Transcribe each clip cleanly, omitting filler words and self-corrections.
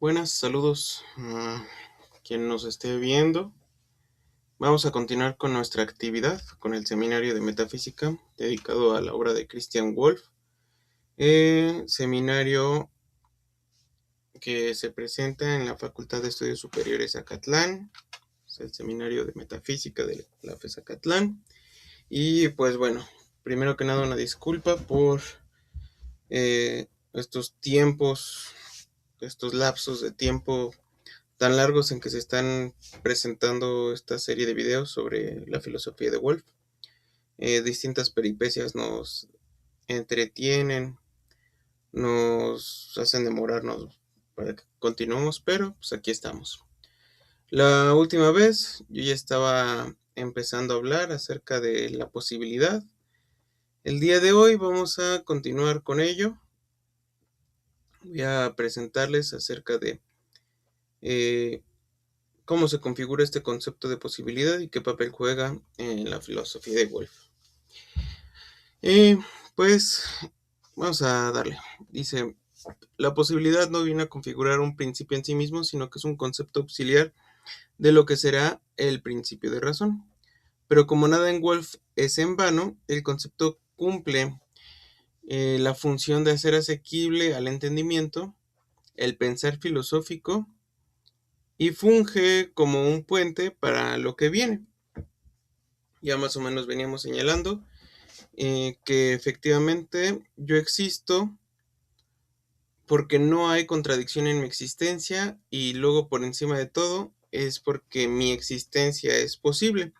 Buenas, saludos a quien nos esté viendo. Vamos a continuar con nuestra actividad, con el seminario de metafísica dedicado a la obra de Christian Wolff. Seminario que se presenta en la Facultad de Estudios Superiores Acatlán, es el seminario de metafísica de la FES Acatlán. Y pues bueno, primero que nada una disculpa por estos tiempos, estos lapsos de tiempo tan largos en que se están presentando esta serie de videos sobre la filosofía de Wolff. Distintas peripecias nos entretienen, nos hacen demorarnos para que continuemos, pero pues aquí estamos. La última vez yo ya estaba empezando a hablar acerca de la posibilidad. El día de hoy vamos a continuar con ello. Voy a presentarles acerca de cómo se configura este concepto de posibilidad y qué papel juega en la filosofía de Wolff. Pues vamos a darle. Dice, la posibilidad no viene a configurar un principio en sí mismo, sino que es un concepto auxiliar de lo que será el principio de razón. Pero como nada en Wolff es en vano, el concepto cumple la función de hacer asequible al entendimiento el pensar filosófico y funge como un puente para lo que viene. Ya más o menos veníamos señalando que efectivamente yo existo porque no hay contradicción en mi existencia y luego por encima de todo es porque mi existencia es posible.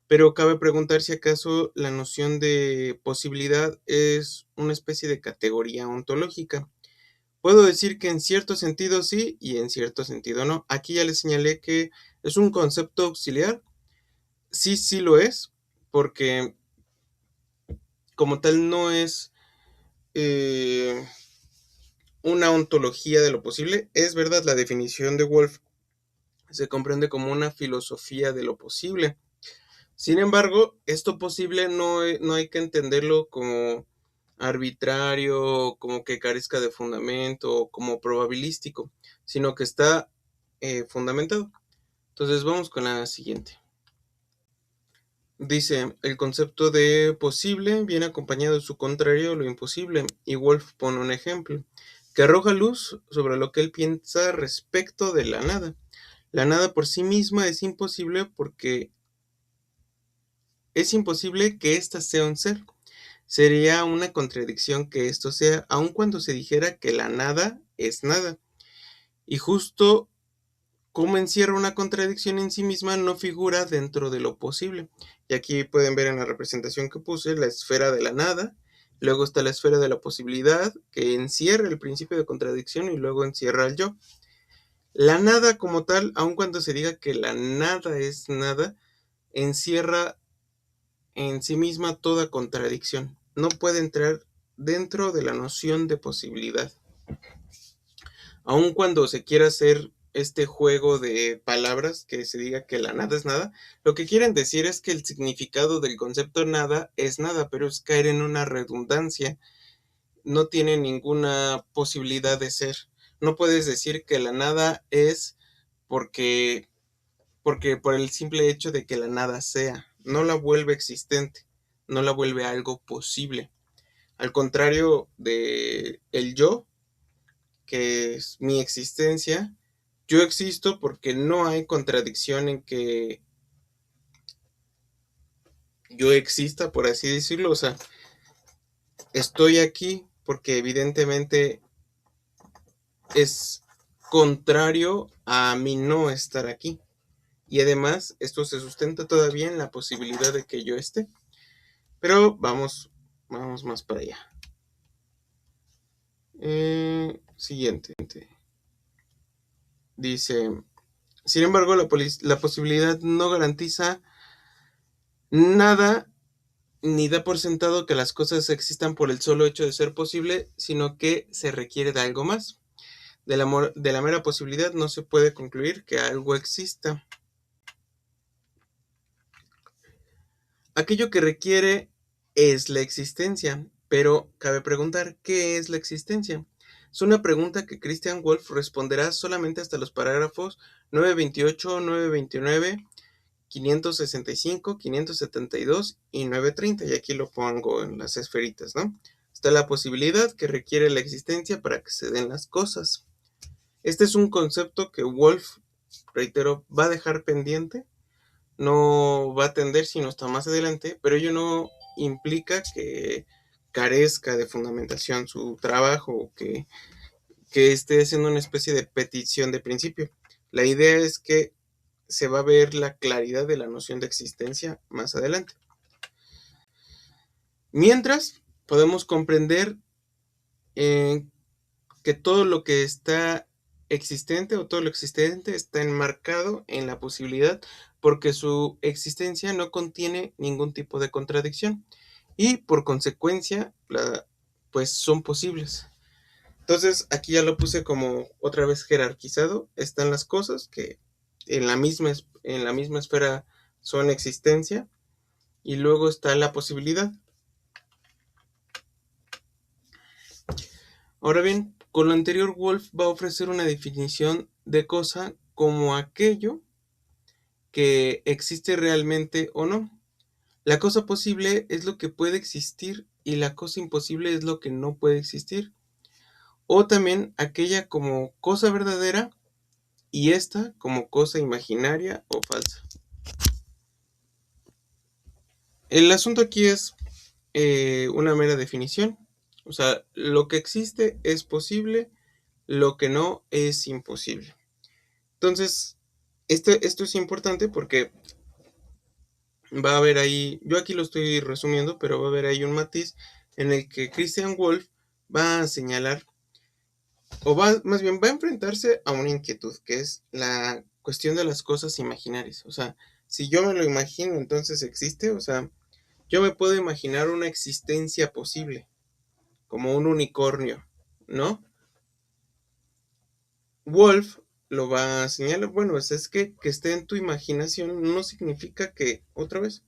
Pero cabe preguntar si acaso la noción de posibilidad es una especie de categoría ontológica. Puedo decir que en cierto sentido sí y en cierto sentido no. Aquí ya les señalé que es un concepto auxiliar. Sí, sí lo es, porque como tal no es una ontología de lo posible. Es verdad, la definición de Wolff se comprende como una filosofía de lo posible. Sin embargo, esto posible no hay que entenderlo como arbitrario, como que carezca de fundamento, como probabilístico, sino que está fundamentado. Entonces vamos con la siguiente. Dice, el concepto de posible viene acompañado de su contrario, lo imposible, y Wolff pone un ejemplo, que arroja luz sobre lo que él piensa respecto de la nada. La nada por sí misma es imposible porque es imposible que ésta sea un ser. Sería una contradicción que esto sea, aun cuando se dijera que la nada es nada. Y justo como encierra una contradicción en sí misma, no figura dentro de lo posible. Y aquí pueden ver en la representación que puse la esfera de la nada, luego está la esfera de la posibilidad, que encierra el principio de contradicción y luego encierra el yo. La nada como tal, aun cuando se diga que la nada es nada, encierra en sí misma toda contradicción. No puede entrar dentro de la noción de posibilidad. Aun cuando se quiera hacer este juego de palabras que se diga que la nada es nada, lo que quieren decir es que el significado del concepto nada es nada, pero es caer en una redundancia. No tiene ninguna posibilidad de ser. No puedes decir que la nada es porque, porque por el simple hecho de que la nada sea. No la vuelve existente, no la vuelve algo posible. Al contrario de el yo, que es mi existencia, yo existo porque no hay contradicción en que yo exista, por así decirlo. O sea, estoy aquí porque evidentemente es contrario a mi no estar aquí. Y además, esto se sustenta todavía en la posibilidad de que yo esté. Pero vamos más para allá. Siguiente. Dice, sin embargo, la posibilidad no garantiza nada ni da por sentado que las cosas existan por el solo hecho de ser posible, sino que se requiere de algo más. De la mera posibilidad no se puede concluir que algo exista. Aquello que requiere es la existencia, pero cabe preguntar, ¿qué es la existencia? Es una pregunta que Christian Wolff responderá solamente hasta los parágrafos 928, 929, 565, 572 y 930, y aquí lo pongo en las esferitas, ¿no? Está la posibilidad que requiere la existencia para que se den las cosas. Este es un concepto que Wolff, reitero, va a dejar pendiente, no va a atender sino hasta más adelante, pero ello no implica que carezca de fundamentación su trabajo o que esté haciendo una especie de petición de principio. La idea es que se va a ver la claridad de la noción de existencia más adelante. Mientras, podemos comprender que todo lo que está existente o todo lo existente está enmarcado en la posibilidad porque su existencia no contiene ningún tipo de contradicción y por consecuencia pues son posibles. Entonces aquí ya lo puse como otra vez jerarquizado. Están las cosas que en la misma esfera son existencia y luego está la posibilidad. Ahora bien, con lo anterior, Wolff va a ofrecer una definición de cosa como aquello que existe realmente o no. La cosa posible es lo que puede existir y la cosa imposible es lo que no puede existir. O también aquella como cosa verdadera y esta como cosa imaginaria o falsa. El asunto aquí es una mera definición. O sea, lo que existe es posible, lo que no es imposible. Entonces, esto es importante porque va a haber ahí, yo aquí lo estoy resumiendo, pero va a haber ahí un matiz en el que Christian Wolff va a señalar, o más bien va a enfrentarse a una inquietud, que es la cuestión de las cosas imaginarias. O sea, si yo me lo imagino, entonces existe. O sea, yo me puedo imaginar una existencia posible, como un unicornio, ¿no? Wolf lo va a señalar, bueno, es que esté en tu imaginación no significa que, otra vez,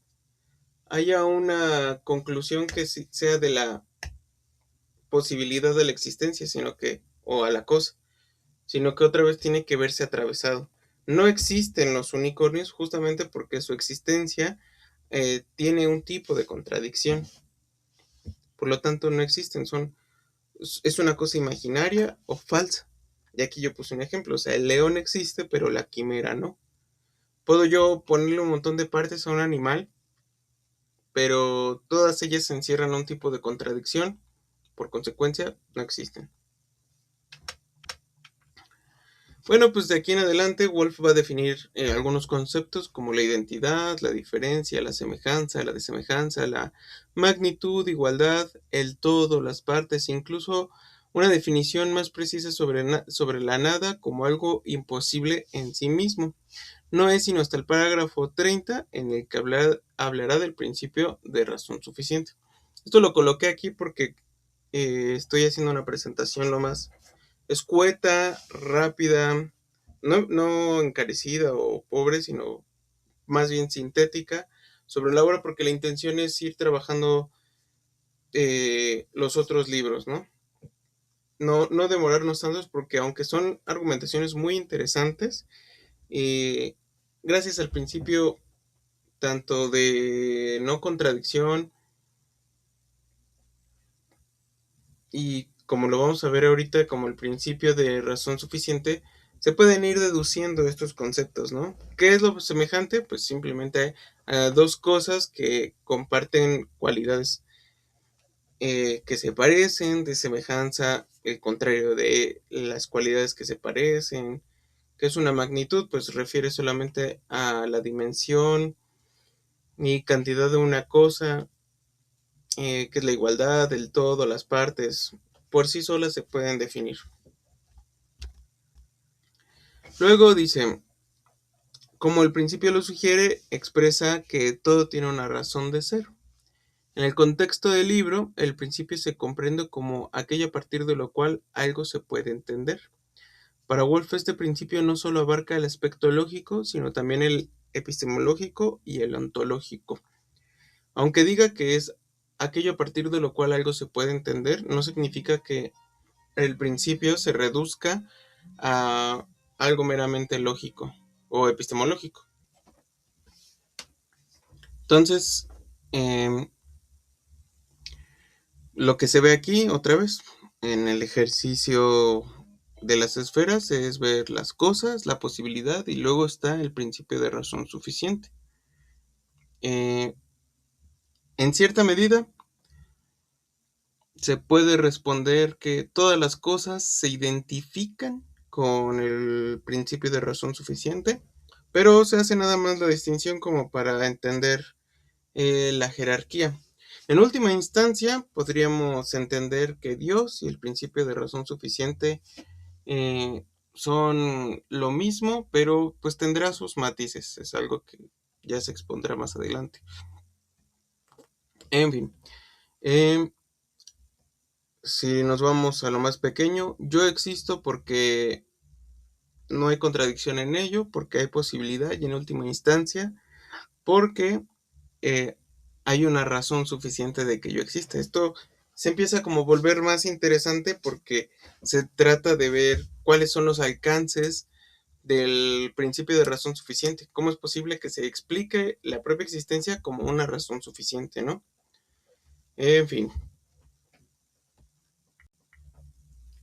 haya una conclusión que sea de la posibilidad de la existencia, sino que, o a la cosa, sino que otra vez tiene que verse atravesado. No existen los unicornios justamente porque su existencia tiene un tipo de contradicción, por lo tanto no existen, es una cosa imaginaria o falsa. Y aquí yo puse un ejemplo, o sea, el león existe, pero la quimera no. Puedo yo ponerle un montón de partes a un animal, pero todas ellas encierran un tipo de contradicción, por consecuencia, no existen. Bueno, pues de aquí en adelante Wolff va a definir algunos conceptos como la identidad, la diferencia, la semejanza, la desemejanza, la magnitud, igualdad, el todo, las partes, incluso una definición más precisa sobre la nada como algo imposible en sí mismo. No es sino hasta el parágrafo 30 en el que hablará del principio de razón suficiente. Esto lo coloqué aquí porque estoy haciendo una presentación lo más escueta, rápida, no encarecida o pobre, sino más bien sintética sobre la obra, porque la intención es ir trabajando los otros libros, ¿no? No demorarnos tanto, porque aunque son argumentaciones muy interesantes, gracias al principio tanto de no contradicción y como lo vamos a ver ahorita, como el principio de razón suficiente, se pueden ir deduciendo estos conceptos, ¿no? ¿Qué es lo semejante? Pues simplemente dos cosas que comparten cualidades que se parecen, de semejanza, el contrario de las cualidades que se parecen. ¿Qué es una magnitud? Pues refiere solamente a la dimensión y cantidad de una cosa, que es la igualdad, el todo, las partes, por sí solas se pueden definir. Luego dice, como el principio lo sugiere, expresa que todo tiene una razón de ser. En el contexto del libro, el principio se comprende como aquello a partir de lo cual algo se puede entender. Para Wolff, este principio no solo abarca el aspecto lógico, sino también el epistemológico y el ontológico. Aunque diga que es aquello a partir de lo cual algo se puede entender, no significa que el principio se reduzca a algo meramente lógico o epistemológico. Entonces, lo que se ve aquí, otra vez, en el ejercicio de las esferas, es ver las cosas, la posibilidad, y luego está el principio de razón suficiente. Eh, en cierta medida, se puede responder que todas las cosas se identifican con el principio de razón suficiente, pero se hace nada más la distinción como para entender la jerarquía. En última instancia, podríamos entender que Dios y el principio de razón suficiente eh, son lo mismo, pero pues tendrá sus matices. Es algo que ya se expondrá más adelante. En fin, eh, si nos vamos a lo más pequeño, yo existo porque no hay contradicción en ello, porque hay posibilidad y en última instancia, porque eh, hay una razón suficiente de que yo exista. Esto se empieza como a volver más interesante porque se trata de ver cuáles son los alcances del principio de razón suficiente. ¿Cómo es posible que se explique la propia existencia como una razón suficiente, no? En fin,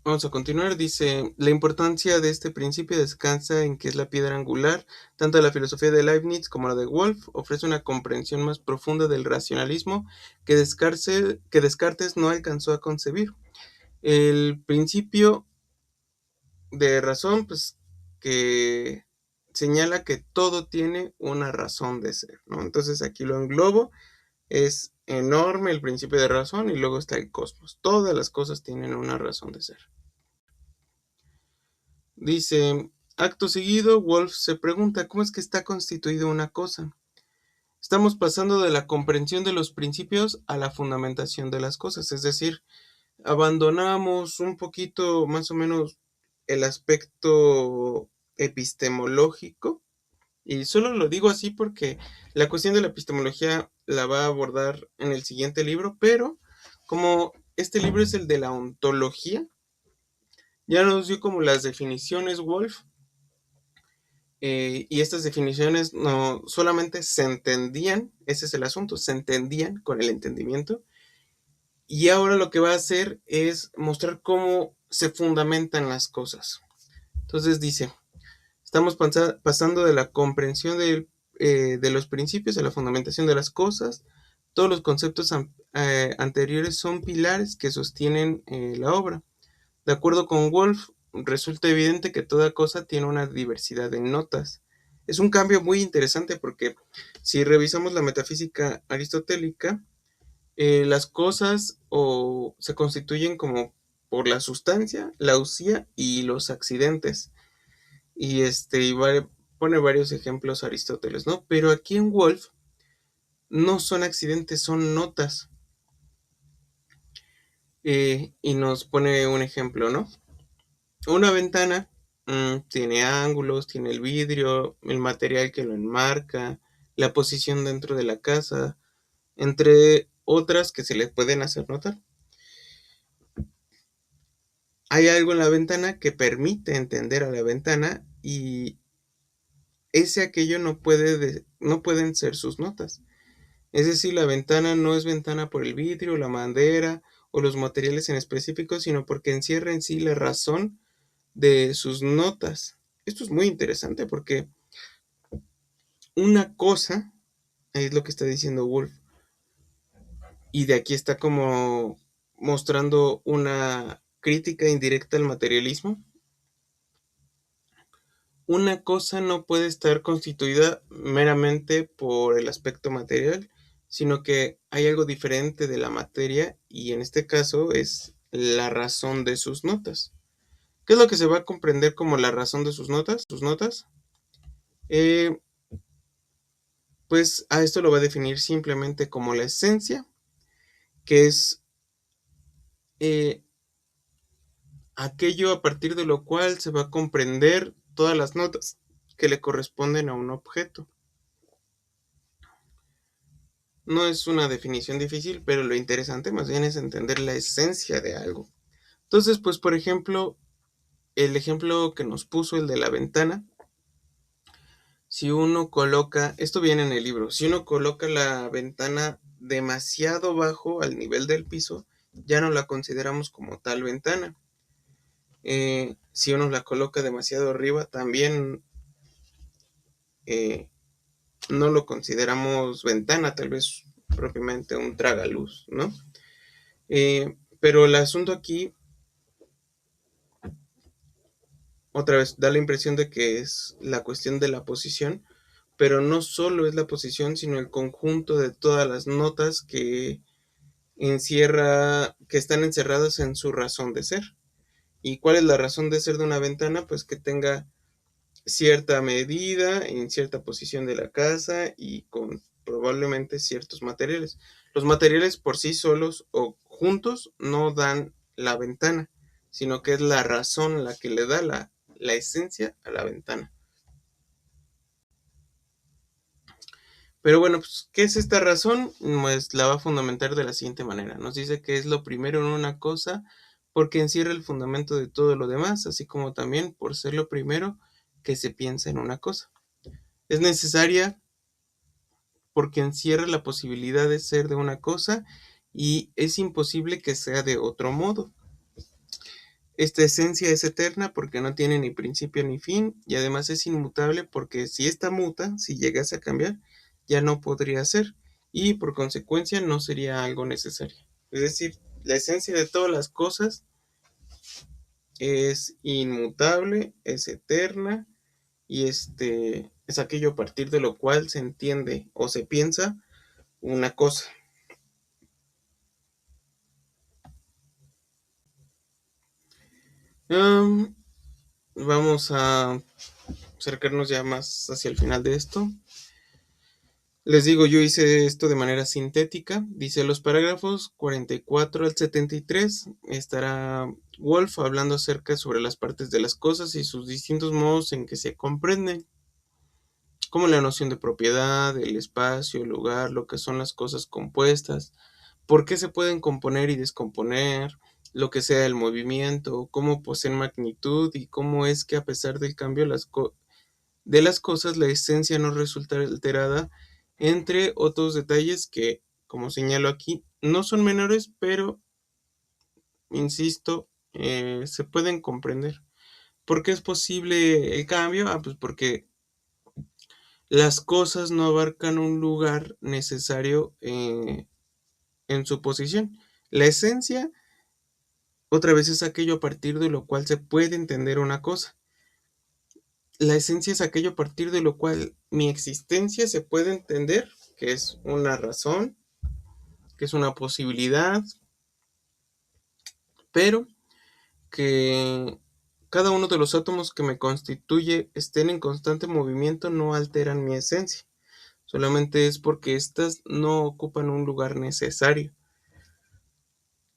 vamos a continuar. Dice, la importancia de este principio descansa en que es la piedra angular. Tanto la filosofía de Leibniz como la de Wolff ofrece una comprensión más profunda del racionalismo que Descartes no alcanzó a concebir. El principio de razón, pues, que señala que todo tiene una razón de ser, ¿no? Entonces aquí lo englobo, es enorme el principio de razón y luego está el cosmos. Todas las cosas tienen una razón de ser. Dice, acto seguido, Wolff se pregunta cómo es que está constituida una cosa. Estamos pasando de la comprensión de los principios a la fundamentación de las cosas, es decir, abandonamos un poquito más o menos el aspecto epistemológico, y solo lo digo así porque la cuestión de la epistemología la va a abordar en el siguiente libro, pero como este libro es el de la ontología, ya nos dio como las definiciones Wolff, y estas definiciones no solamente se entendían, ese es el asunto, se entendían con el entendimiento, y ahora lo que va a hacer es mostrar cómo se fundamentan las cosas. Entonces dice, estamos pasando de la comprensión de los principios a la fundamentación de las cosas. Todos los conceptos anteriores son pilares que sostienen la obra. De acuerdo con Wolff, resulta evidente que toda cosa tiene una diversidad de notas. Es un cambio muy interesante porque si revisamos la metafísica aristotélica, las cosas se constituyen como por la sustancia, la usía y los accidentes. Y pone varios ejemplos Aristóteles, ¿no? Pero aquí en Wolff no son accidentes, son notas. Y nos pone un ejemplo, ¿no? Una ventana tiene ángulos, tiene el vidrio, el material que lo enmarca, la posición dentro de la casa, entre otras que se le pueden hacer notar. Hay algo en la ventana que permite entender a la ventana y ese aquello no pueden ser sus notas. Es decir, la ventana no es ventana por el vidrio, la madera o los materiales en específico, sino porque encierra en sí la razón de sus notas. Esto es muy interesante porque una cosa, es lo que está diciendo Wolff, y de aquí está como mostrando una crítica indirecta al materialismo. Una cosa no puede estar constituida meramente por el aspecto material, sino que hay algo diferente de la materia y en este caso es la razón de sus notas. ¿Qué es lo que se va a comprender como la razón de sus notas? Sus notas. Eh, pues a esto lo va a definir simplemente como la esencia, que es eh, aquello a partir de lo cual se va a comprender todas las notas que le corresponden a un objeto. No es una definición difícil, pero lo interesante más bien es entender la esencia de algo. Entonces, pues por ejemplo, el ejemplo que nos puso, el de la ventana, si uno coloca, esto viene en el libro, si uno coloca la ventana demasiado bajo al nivel del piso, ya no la consideramos como tal ventana. Si uno la coloca demasiado arriba, también no lo consideramos ventana, tal vez propiamente un tragaluz, ¿no? Pero el asunto aquí, otra vez, da la impresión de que es la cuestión de la posición, pero no solo es la posición, sino el conjunto de todas las notas que que están encerradas en su razón de ser. ¿Y cuál es la razón de ser de una ventana? Pues que tenga cierta medida en cierta posición de la casa y con probablemente ciertos materiales. Los materiales por sí solos o juntos no dan la ventana, sino que es la razón la que le da la esencia a la ventana. Pero bueno, pues, ¿qué es esta razón? Pues la va a fundamentar de la siguiente manera. Nos dice que es lo primero en una cosa porque encierra el fundamento de todo lo demás, así como también por ser lo primero que se piensa en una cosa. Es necesaria porque encierra la posibilidad de ser de una cosa y es imposible que sea de otro modo. Esta esencia es eterna porque no tiene ni principio ni fin y además es inmutable porque si esta muta, si llegase a cambiar, ya no podría ser y por consecuencia no sería algo necesario. Es decir, la esencia de todas las cosas es inmutable, es eterna y es aquello a partir de lo cual se entiende o se piensa una cosa. Um, Vamos a acercarnos ya más hacia el final de esto. Les digo, yo hice esto de manera sintética. Dice los parágrafos 44 al 73. Estará Wolf hablando acerca sobre las partes de las cosas y sus distintos modos en que se comprenden, como la noción de propiedad, el espacio, el lugar, lo que son las cosas compuestas, por qué se pueden componer y descomponer, lo que sea el movimiento, cómo poseen magnitud y cómo es que a pesar del cambio de las cosas la esencia no resulta alterada, entre otros detalles que, como señalo aquí, no son menores, pero, insisto, se pueden comprender. ¿Por qué es posible el cambio? Pues porque las cosas no abarcan un lugar necesario en su posición. La esencia, otra vez, es aquello a partir de lo cual se puede entender una cosa. La esencia es aquello a partir de lo cual mi existencia se puede entender, que es una razón, que es una posibilidad, pero que cada uno de los átomos que me constituye estén en constante movimiento no alteran mi esencia. Solamente es porque éstas no ocupan un lugar necesario.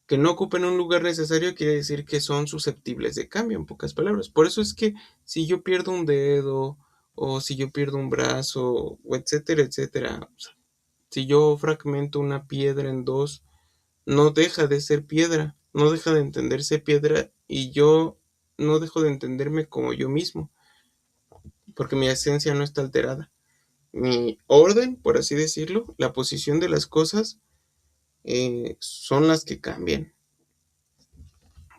Que no ocupen un lugar necesario quiere decir que son susceptibles de cambio, en pocas palabras. Por eso es que si yo pierdo un dedo, o si yo pierdo un brazo, o etcétera, etcétera, o sea, si yo fragmento una piedra en dos, no deja de ser piedra, no deja de entenderse piedra y yo no dejo de entenderme como yo mismo, porque mi esencia no está alterada. Mi orden, por así decirlo, la posición de las cosas son las que cambian,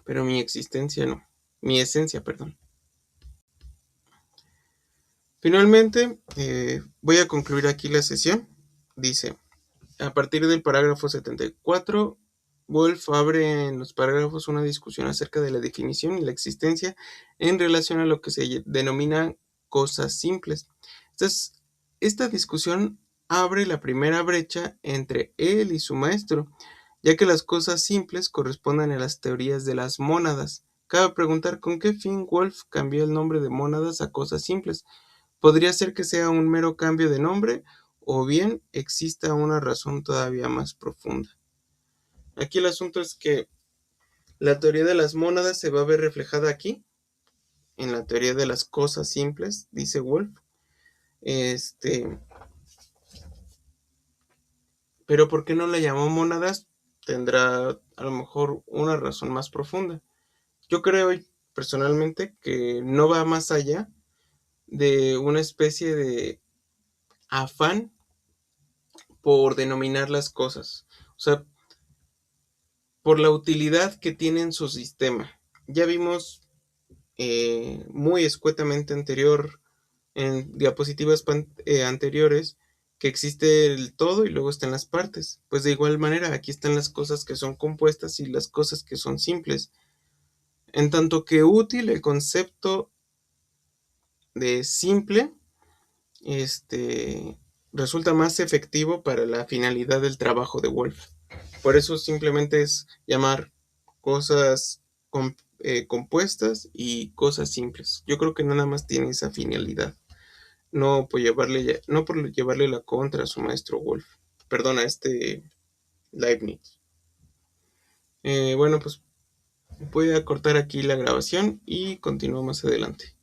pero mi existencia no, mi esencia, perdón. Finalmente, voy a concluir aquí la sesión. Dice, a partir del parágrafo 74, Wolf abre en los parágrafos una discusión acerca de la definición y la existencia en relación a lo que se denomina cosas simples. Entonces, esta discusión abre la primera brecha entre él y su maestro, ya que las cosas simples corresponden a las teorías de las mónadas. Cabe preguntar con qué fin Wolf cambió el nombre de mónadas a cosas simples. Podría ser que sea un mero cambio de nombre o bien exista una razón todavía más profunda. Aquí el asunto es que la teoría de las mónadas se va a ver reflejada aquí, en la teoría de las cosas simples, dice Wolf. Pero ¿por qué no la llamó mónadas? Tendrá a lo mejor una razón más profunda. Yo creo personalmente que no va más allá de una especie de afán por denominar las cosas, o sea, por la utilidad que tiene en su sistema. Ya vimos muy escuetamente en diapositivas anteriores, que existe el todo y luego están las partes. Pues de igual manera, aquí están las cosas que son compuestas y las cosas que son simples. En tanto que útil, el concepto de simple, este, resulta más efectivo para la finalidad del trabajo de Wolf. Por eso simplemente es llamar cosas compuestas y cosas simples. Yo creo que nada más tiene esa finalidad. No por llevarle la contra a su maestro Wolf. Perdona, Leibniz. Bueno, pues voy a cortar aquí la grabación y continúo más adelante.